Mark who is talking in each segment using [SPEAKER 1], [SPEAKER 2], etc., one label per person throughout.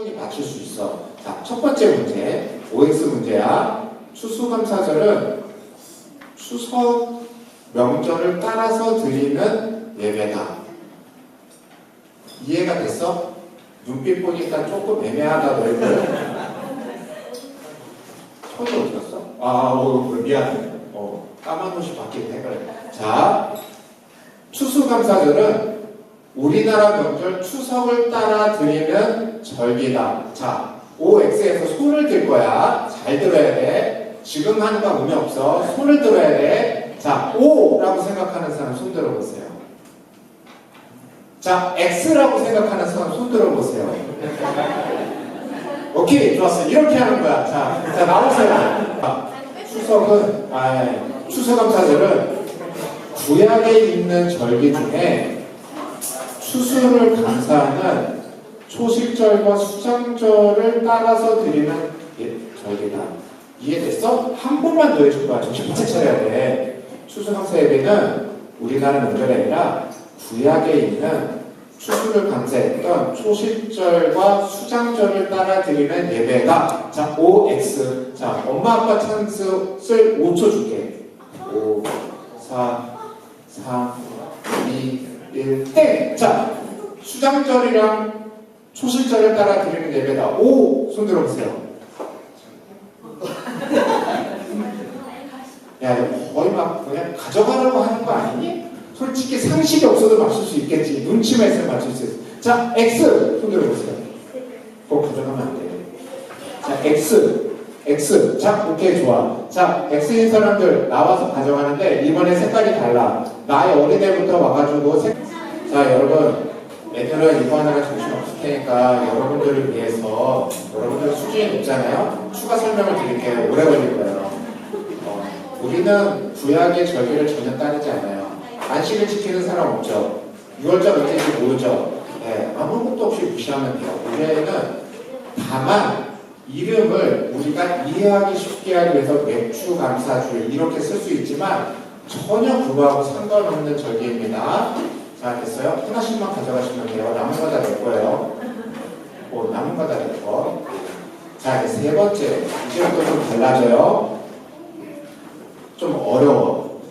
[SPEAKER 1] 충분히 맞출 수 있어. 자, 첫 번째 문제, OX 문제야. 추수감사절은 추석 명절을 따라서 드리는 예배다. 이해가 됐어? 눈빛 보니까 조금 애매하다 너희들. 손이 어디 갔어? 미안해. 까만 옷이 바뀌네. 그래. 자, 추수감사절은 우리나라 명절 추석을 따라 드리는 절기다. 자, OX에서 손을 들 거야. 잘 들어야 돼. 지금 하는 거 의미 없어. 손을 들어야 돼. 자, O라고 생각하는 사람 손 들어보세요. 자, X라고 생각하는 사람 손 들어보세요. 오케이, 좋았어. 이렇게 하는 거야. 자, 나오세요. 추수감사절은 구약에 있는 절기 중에 추수를 감사하는 초식절과 수장절을 따라서 드리는 절기다. 이해됐어? 한 번만 더 해줄 거야. 정신 바짝 차려야 돼. 추수감사 예배는 우리나라 명절이 아니라 구약에 있는 추수를 감사했던 초식절과 수장절을 따라 드리는 예배다. 자, OX. 자, 엄마 아빠 찬스 쓸 5초 줄게. 5, 4, 3, 2, 1, 땡! 자, 수장절이랑 초식절을 따라 드리는 예배다. 오! 손 들어보세요. 야, 거의 막 그냥 가져가려고 하는 거 아니니? 솔직히 상식이 없어도 맞출 수 있겠지. 눈치만 있으면 맞출 수 있어. 자, X! 손 들어보세요. 그거 가져가면 안 돼. 자, X. 자, 오케이, 좋아. 자, X인 사람들 나와서 가져가는데 이번에 색깔이 달라. 나의 어린애부터 와가지고 자, 여러분, 애들은 이거 하나가 정신없을 테니까 여러분들을 위해서 여러분들 수준이 높잖아요. 추가 설명을 드릴게요. 오래 걸릴 거예요. 우리는 구약의 절기를 전혀 따르지 않아요. 안식을 지키는 사람 없죠. 6월절 언제인지 모르죠. 네, 아무것도 없이 무시하면 돼요. 우리는 다만 이름을 우리가 이해하기 쉽게 하기 위해서 맥주감사주일 이렇게 쓸 수 있지만 전혀 그거하고 상관없는 절기입니다. 자, 됐어요? 하나씩만 가져가시면 돼요. 남은 거 다 낼 거예요. 남은 거 다 낼 거. 자, 이제 세 번째. 이제부터 좀 달라져요. 좀 어려워.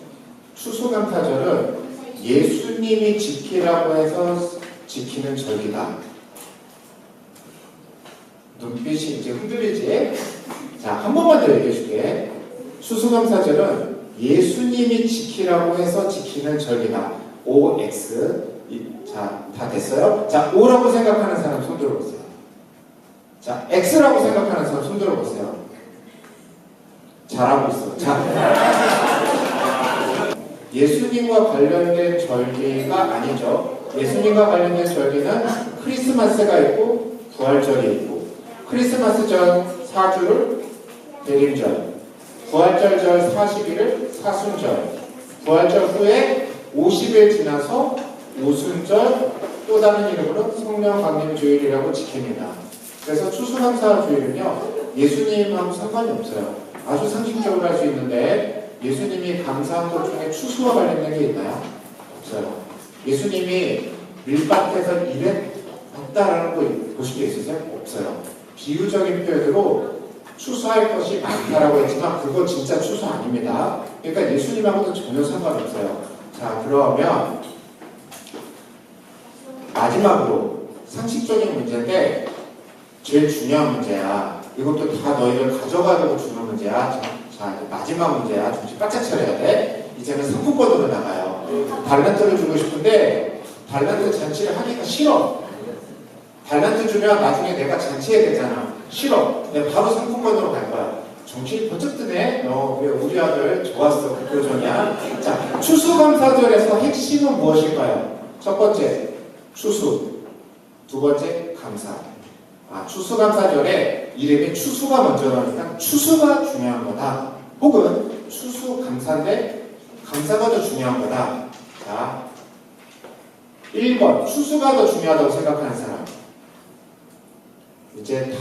[SPEAKER 1] 추수감사절은 예수님이 지키라고 해서 지키는 절기다. 눈빛이 이제 흔들리지? 자, 한 번만 더 얘기해 줄게. 추수감사절은 예수님이 지키라고 해서 지키는 절기다. OX. 자, 다 됐어요? 자, O라고 생각하는 사람 손 들어보세요. 자, X라고 생각하는 사람 손 들어보세요. 잘하고 있어. 자, 예수님과 관련된 절기가 아니죠. 예수님과 관련된 절기는 크리스마스가 있고 부활절이 있고, 크리스마스 전 4주를 대림절, 부활절 전 40일을 사순절, 부활절 후에 50일 지나서 오순절, 또 다른 이름으로 성령 강림 주일이라고 지킵니다. 그래서 추수감사 주일은요, 예수님하고 상관이 없어요. 아주 상식적으로 할 수 있는데 예수님이 감사한 것 중에 추수와 관련된 게 있나요? 없어요. 예수님이 밀밭에서 일했다라는 거 보신 게 있으세요? 없어요. 비유적인 표현으로 추수할 것이 많다라고 했지만 그거 진짜 추수 아닙니다. 그러니까 예수님하고도 전혀 상관없어요. 자, 그러면 마지막으로 상식적인 문제인데 제일 중요한 문제야. 이것도 다 너희들 가져가려고 주는 문제야. 자, 마지막 문제야. 정신 바짝 차려야 돼. 이제는 상품권으로 나가요. 달란트를 주고 싶은데 달란트 잔치를 하기가 싫어. 달란트 주면 나중에 내가 잔치해야 되잖아. 싫어. 내가 바로 상품권으로 갈 거야. 정신이 번쩍 드네. 왜 우리 아들 좋았어. 그 표정이야. 자, 추수감사절에서 핵심은 무엇일까요? 첫 번째, 추수. 두 번째, 감사. 추수감사절에 이름이 추수가 먼저 나오니까 추수가 중요한 거다. 혹은 추수감사인데 감사가 더 중요한 거다. 자, 1번 추수가 더 중요하다고 생각하는 사람. 이제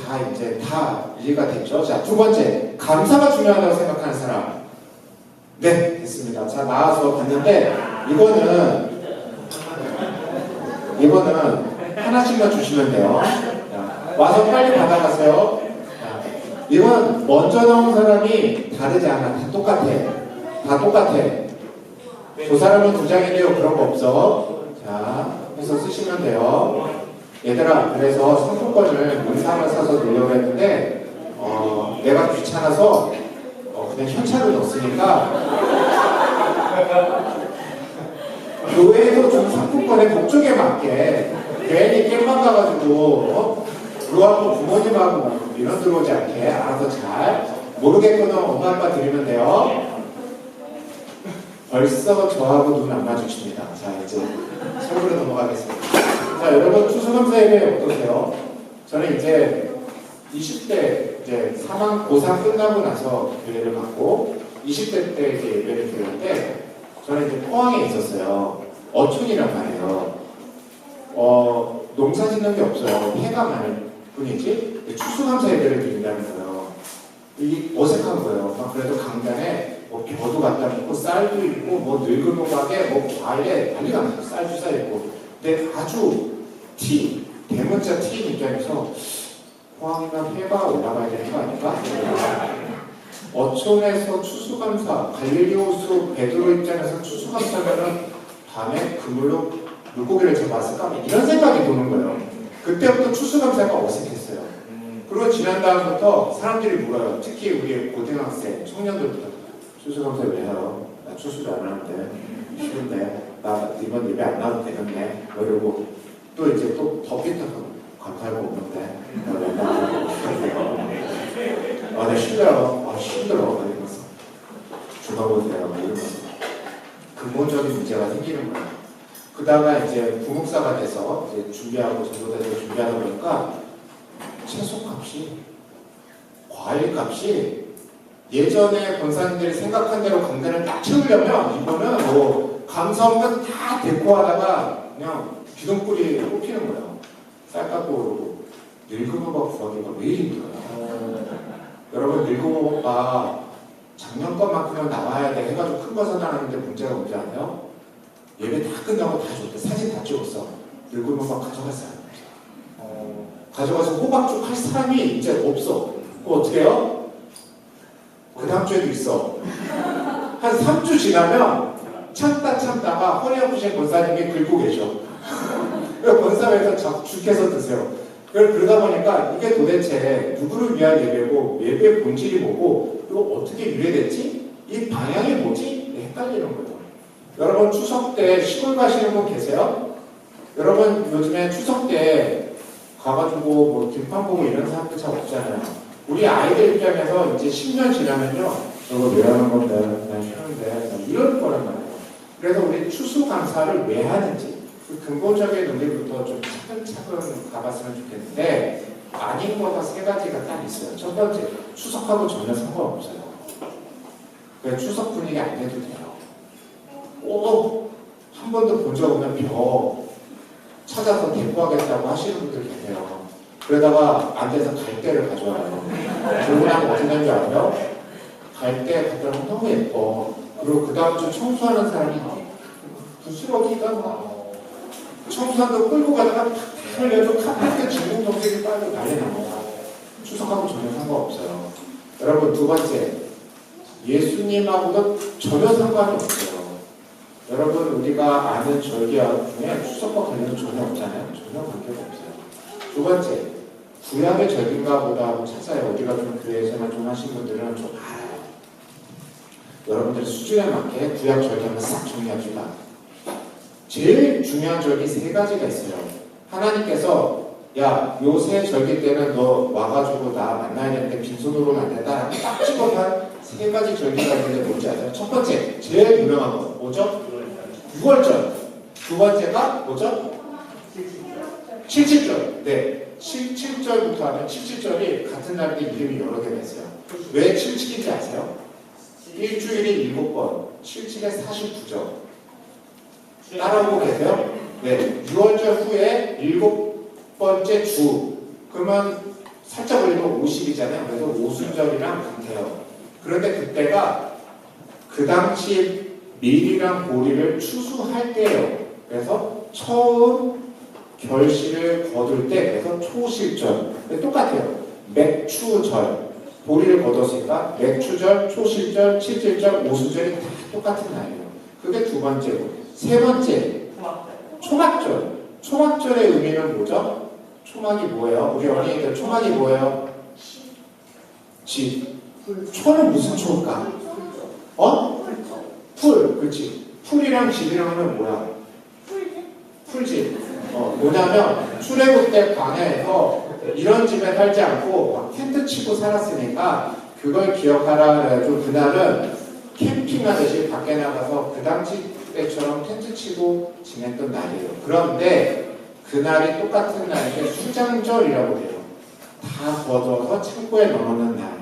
[SPEAKER 1] 다 이해가 됐죠? 자, 두 번째 감사가 중요하다고 생각하는 사람. 네, 됐습니다. 자, 나와서 봤는데 이거는 하나씩만 주시면 돼요. 자, 와서 빨리 받아가세요. 자, 이건 먼저 나온 사람이 다르지 않아. 다 똑같아. 다 똑같아. 저 사람은 두 장인데요. 그런 거 없어. 자, 해서 쓰시면 돼요. 얘들아, 그래서 상품권을 문상을 사서 넣으려고 했는데 내가 귀찮아서 그냥 현찰을 넣었으니까 교회에서 준 상품권의 목적에 맞게 괜히 깽만 가가지고 그거하고 부모님하고 막 민원 들어오지 않게 알아서 잘 모르겠거든 엄마 아빠 드리면 돼요. 벌써 저하고 눈 안 마주칩니다. 자, 이제 서울로 넘어가겠습니다. 자, 여러분 추수감사 예배 어떠세요? 저는 이제 20대 이제 고3 끝나고 나서 예배를 받고 20대 때 이제 예배를 드렸는데 저는 이제 포항에 있었어요. 어촌이란 말이에요. 농사 짓는 게 없어요. 해가 많을 뿐이지 추수감사 예배를 드린다는 거예요. 이게 어색한 거예요. 막 그래도 강단에 뭐 벼도 갖다 놓고 쌀도 있고 뭐 늙은 호박에 뭐 과일에 난리가 나서 쌀 주사 있고 근데 아주 대문자 T인 입장에서 포항이나 해가 올라가야 되는 거 아닌가? 어촌에서 추수감사 갈릴리오수 베드로 입장에서 추수감사면은 밤에 그물로 물고기를 잡았을까? 이런 생각이 드는 거예요. 그때부터 추수감사가 어색했어요. 그리고 지난 다음부터 사람들이 물어요. 특히 우리 고등학생, 청년들부터 추수감사 왜 해요? 나 추수도 안 하는데 싫은데 나 이번 예배 안 나와도 되겠네. 그러고 또 이제 또 덥겠다고 감사할 거 없는데 나 맨날 나 힘들어. 힘들어. 이러면서 죽어보세요. 이러면서 근본적인 문제가 생기는 거예요. 그다가 이제 부목사가 돼서 이제 준비하고 전도대로 준비하다 보니까 채소값이 과일값이 예전에 권사님들이 생각한 대로 강단을 딱 채우려면 이거는 뭐 감사원은 다 데코하다가 그냥 기둥뿌리 뽑히는 거예요. 쌀값도 오르고 늙은 호박 구하기가 왜 힘들어요? 여러분 늙은 호박 작년 것만큼은 나와야 돼 해가지고 큰 거 사다놨는데 문제가 뭔지 아세요? 예배 다 끝나고 다 줬대. 사진 다 찍었어. 늙은 호박 가져갈 사람이 없어. 가져가서 호박죽 할 사람이 이제 없어. 그거 어떻게 해요? 그 다음 주에도 있어. 한 3주 지나면 참다가 허리 아프신 권사님이 긁고 계셔. 권사회에서 죽해서 드세요. 그러다 보니까 이게 도대체 누구를 위한 예배고 예배의 본질이 뭐고 이거 어떻게 유래됐지? 이 방향이 뭐지? 헷갈리는 거예요. 여러분 추석 때 시골 가시는 분 계세요? 여러분 요즘에 추석 때 가가지고 뭐 들판 보고 이런 사람들 잘 없잖아요. 우리 아이들 입장에서 이제 10년 지나면요 저거 왜 하는 건데 난 싫은데 이럴 거란 말이에요. 그래서 우리 추수감사를 왜 하는지 그 근본적인 논리부터 좀 차근차근 가봤으면 좋겠는데 아닌 거가 세 가지가 딱 있어요. 첫 번째, 추석하고 전혀 상관없어요. 그냥 추석 분위기 안 내도 돼요. 한 번도 본 적 없는 벼 찾아서 데리고하겠다고 하시는 분들 계세요. 그러다가 안 돼서 갈대를 가져와요. 그러고 어디 간줄 알아요? 갈대 갖다 놓으면 너무 예뻐. 그리고 그 다음 주 청소하는 사람이 부스러기가 막 청소한다고 끌고 가다가 탁 흘려도 카페트 진공 정색이 빨고 난리 납니다. 추석하고 전혀 상관없어요. 여러분 두 번째, 예수님하고도 전혀 상관이 없어요. 여러분 우리가 아는 절기와 중에 추석과 관련은 전혀 없잖아요. 전혀 관계가 없어요. 두 번째, 구약의 절기인가 보다 하고 찾아요. 어디가 좀 교회에서만 좀 하신 분들은 좀 알아요. 여러분들 수준에 맞게 구약 절기 한번 싹 정리합시다. 제일 중요한 절기 세 가지가 있어요. 하나님께서 야, 요 세 절기 때는 너 와가지고 나 만나야 되는데 빈손으로는 안 된다. 딱 찍어서 세 가지 절기가 있는데 뭔지 아세요? 첫 번째, 제일 유명한 거 뭐죠? 6월절. 두 번째가 뭐죠? 77절. 네, 77절부터 하면 77절이 같은 날인데 이름이 여러 개가 있어요. 왜 77인지 아세요? 일주일이 7번, 77에 49죠. 따라오고 계세요? 네, 6월절 후에 7번째 주. 그러면 살짝 올리면 50이잖아요. 그래서 오순절이랑 같아요. 그런데 그때가 그 당시 밀이랑 보리를 추수할 때예요. 그래서 처음 결실을 거둘 때, 그래서 초실절. 똑같아요. 맥추절, 보리를 거뒀으니까 맥추절, 초실절, 칠칠절, 오수절이 다 똑같은 날이에요. 그게 두 번째고. 세 번째, 초막절. 초막절의 의미는 뭐죠? 초막이 뭐예요? 우리 어린이들 초막이 뭐예요? 집. 초는 무슨 초일까? 풀. 그렇지. 풀이랑 집이랑 하면 뭐야? 풀집. 뭐냐면 출애굽 광야에서 이런 집에 살지 않고 막 텐트 치고 살았으니까 그걸 기억하라 그래가지고 그날은 캠핑하듯이 밖에 나가서 그 당시 때처럼 텐트 치고 지냈던 날이에요. 그런데 그날이 똑같은 날인데 수장절이라고 해요. 다 걷어서 창고에 넣어놓는 날.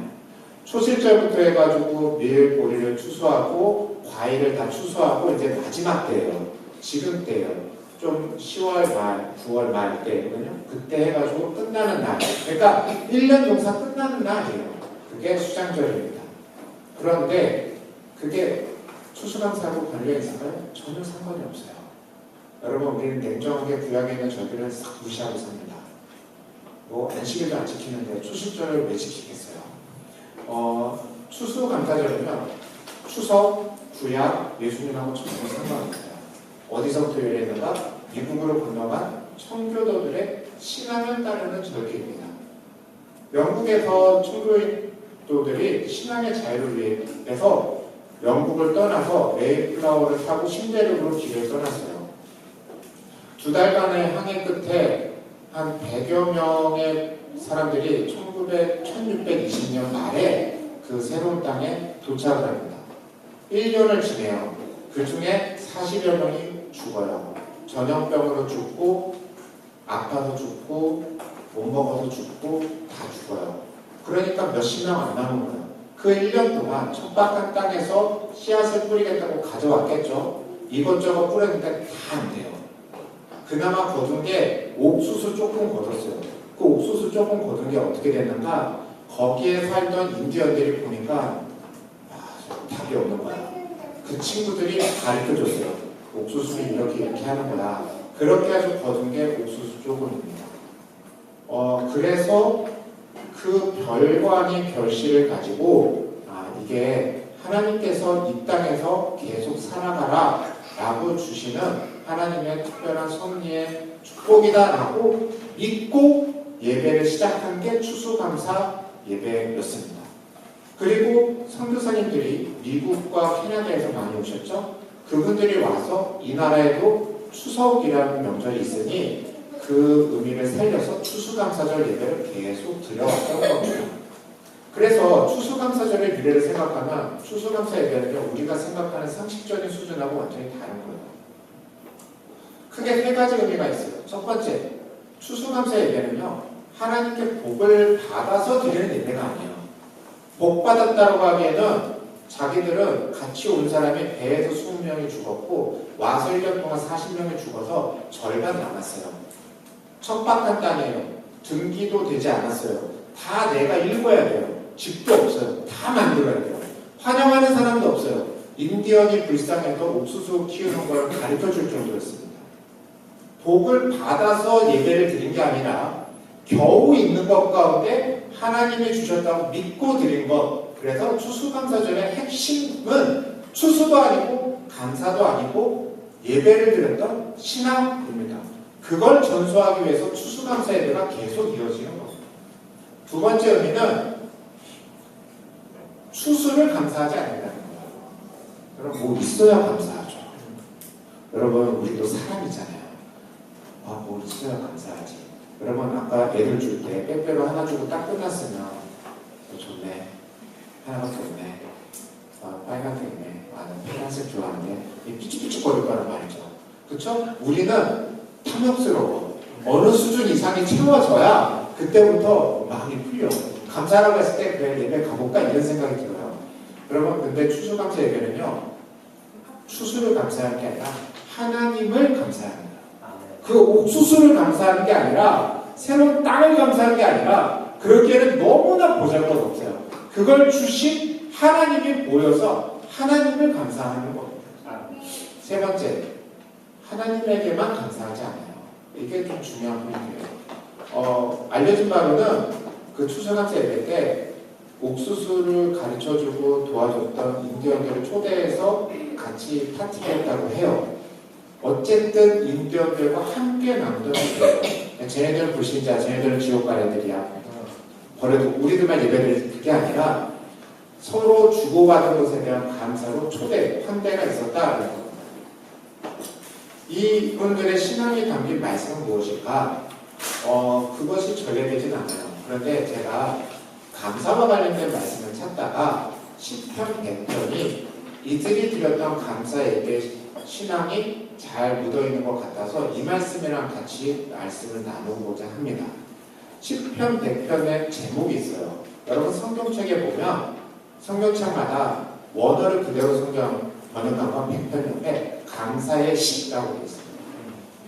[SPEAKER 1] 초실절부터 해가지고 밀, 보리를 추수하고 과일을 다 추수하고 이제 마지막 때예요. 지금 때예요. 좀 10월 말, 9월 말 때거든요. 그때 해가지고 끝나는 날. 그러니까 1년 농사 끝나는 날이에요. 그게 수장절입니다. 그런데 그게 추수감사하고 관련있을까요? 전혀 상관이 없어요. 여러분, 우리는 냉정하게 구약에 있는 절기를 싹 무시하고 삽니다. 뭐 안식일도 안 지키는데 추수절을 왜 지키겠어요? 추수감사절이면 추석, 구약, 예수님하고 전혀 상관없어요. 어디서부터 유래했는가? 미국으로 건너간 청교도들의 신앙을 따르는 절기입니다. 영국에서 청교도들이 신앙의 자유를 위해서 영국을 떠나서 메이플라워를 타고 신대륙으로 길을 떠났어요. 2달간의 항해 끝에 한 100여 명의 사람들이 1620년 말에 그 새로운 땅에 도착을 합니다. 1년을 지내요. 그 중에 40여 명이 죽어요. 전염병으로 죽고, 아파서 죽고, 못 먹어서 죽고, 다 죽어요. 그러니까 몇십 명 안 남은 거예요. 그 1년 동안 척박한 땅에서 씨앗을 뿌리겠다고 가져왔겠죠. 이것저것 뿌렸는데 다 안 돼요. 그나마 거둔 게 옥수수 조금 거뒀어요. 그 옥수수 조금 거둔 게 어떻게 됐는가? 거기에 살던 인디언들이 보니까 답이 없는 거야. 그 친구들이 가르쳐줬어요. 옥수수는 이렇게 하는 거야. 그렇게 해서 거둔 게 옥수수 조금입니다. 그래서 그 별관이 결실을 가지고 이게 하나님께서 이 땅에서 계속 살아가라 라고 주시는 하나님의 특별한 섭리의 축복이다 라고 믿고 예배를 시작한 게 추수감사 예배였습니다. 그리고 선교사님들이 미국과 캐나다에서 많이 오셨죠. 그분들이 와서 이 나라에도 추석이라는 명절이 있으니 그 의미를 살려서 추수감사절 예배를 계속 드려왔던 겁니다. 그래서 추수감사절의 미래를 생각하면 추수감사 예배는 우리가 생각하는 상식적인 수준하고 완전히 다른 거예요. 크게 세 가지 의미가 있어요. 첫 번째, 추수감사 예배는요, 하나님께 복을 받아서 드리는 예배가 아니에요. 복 받았다고 하기에는 자기들은 같이 온 사람이 배에서 20명이 죽었고 와서 1년 동안 40명이 죽어서 절반 남았어요. 척박한 땅이에요. 등기도 되지 않았어요. 다 내가 읽어야 돼요. 집도 없어요. 다 만들어야 돼요. 환영하는 사람도 없어요. 인디언이 불쌍해도 옥수수 키우는 걸 가르쳐줄 정도였습니다. 복을 받아서 예배를 드린 게 아니라 겨우 있는 것 가운데 하나님이 주셨다고 믿고 드린 것. 그래서 추수감사절의 핵심은 추수도 아니고 감사도 아니고 예배를 드렸던 신앙입니다. 그걸 전수하기 위해서 추수감사 예배가 계속 이어지는 겁니다. 두 번째 의미는 추수를 감사하지 않는다는 거예요. 여러분, 뭐 있어야 감사하죠. 여러분, 우리도 사람이잖아요. 뭐 있어야 감사하지. 여러분, 아까 애들 줄 때 빼빼로 하나 주고 딱 끝났으면 좋네. 하나밖에 없네. 빨간색 있네. 나는 파란색 좋아하는데 삐죽삐죽거릴 거란 말이죠. 그렇죠? 우리는 탐욕스러워. 어느 수준 이상이 채워져야 그때부터 마음이 풀려. 감사라고 했을 때 그래 예배 가볼까 이런 생각이 들어요. 여러분, 근데 추수감사 예배는요, 추수를 감사하는 게 아니라 하나님을 감사합니다. 그 옥수수를 감사하는 게 아니라 새로운 땅을 감사하는 게 아니라 그러기에는 너무나 보잘것없어요. 그걸 주신 하나님이 모여서 하나님을 감사하는 겁니다. 세 번째, 하나님에게만 감사하지 않아요. 이게 좀 중요한 포인트예요. 알려진 바로는 그 추수감사 예배 때 옥수수를 가르쳐주고 도와줬던 인디언들을 초대해서 같이 파티했다고 해요. 어쨌든 인디언들과 함께 나누던 예배예요. 쟤네들은 불신자, 쟤네들은 지옥 갈 애들이야. 버려도 우리들만 예배를 그게 아니라 서로 주고받은 것에 대한 감사로 초대, 환대가 있었다. 이분들의 신앙이 담긴 말씀은 무엇일까? 그것이 전례되진 않아요. 그런데 제가 감사와 관련된 말씀을 찾다가 시편 100편이 이들이 드렸던 감사 예배 신앙이 잘 묻어있는 것 같아서 이 말씀이랑 같이 말씀을 나누고자 합니다. 시편 100편의 제목이 있어요. 여러분 성경책에 보면 성경책마다 원어를 그대로 성경 번역한 건 100편 옆에 감사의 시라고 되어 있습니다.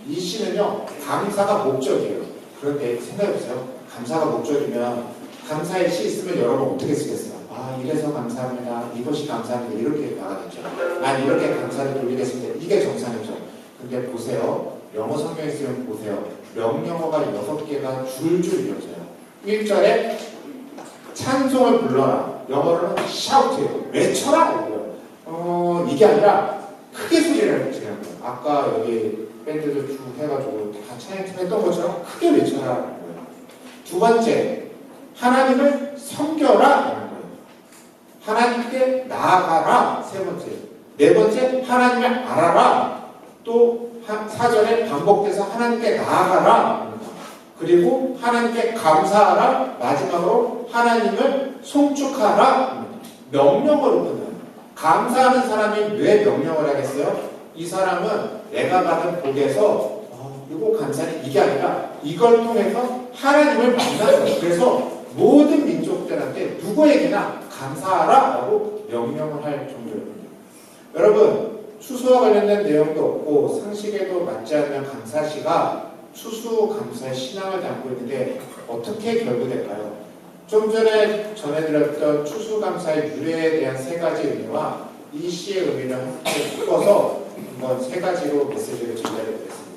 [SPEAKER 1] 이 시는요, 감사가 목적이에요. 그런데 생각해보세요. 감사가 목적이면 감사의 시 있으면 여러분 어떻게 쓰겠어요? 아, 이래서 감사합니다. 이것이 감사합니다. 이렇게 나가겠죠. 아니, 이렇게 감사를 돌리겠습니다. 이게 정상이죠. 근데 보세요. 영어 성경에 쓰면 보세요. 명령어가 6개가 줄줄 이어져요. 1절에 찬송을 불러라. 영어로는 shout예요. 외쳐라. 이게 아니라 크게 소리를 지르는 거예요. 아까 여기 밴드들 쭉 해가지고 다 찬양했던 것처럼 크게 외쳐라. 거예요. 두 번째, 하나님을 섬겨라. 라는 거예요. 하나님께 나아가라. 세 번째. 네 번째, 하나님을 알아라. 또 4절에 반복돼서 하나님께 나아가라. 그리고 하나님께 감사하라. 마지막으로 하나님을 송축하라. 명령어로 끝나요. 감사하는 사람이 왜 명령을 하겠어요? 이 사람은 내가 받은 복에서 이거 감사해. 이게 아니라 이걸 통해서 하나님을 만났어요. 그래서 모든 민족들한테 누구에게나 감사하라 라고 명령을 할 정도입니다. 여러분, 추수와 관련된 내용도 없고 상식에도 맞지 않는 감사시가 추수감사의 신앙을 담고 있는데 어떻게 결부될까요? 좀 전에 전해드렸던 추수감사의 유래에 대한 세 가지 의미와 이 시의 의미를 함께 묶어서 한번 세 가지로 메시지를 전달해드렸습니다.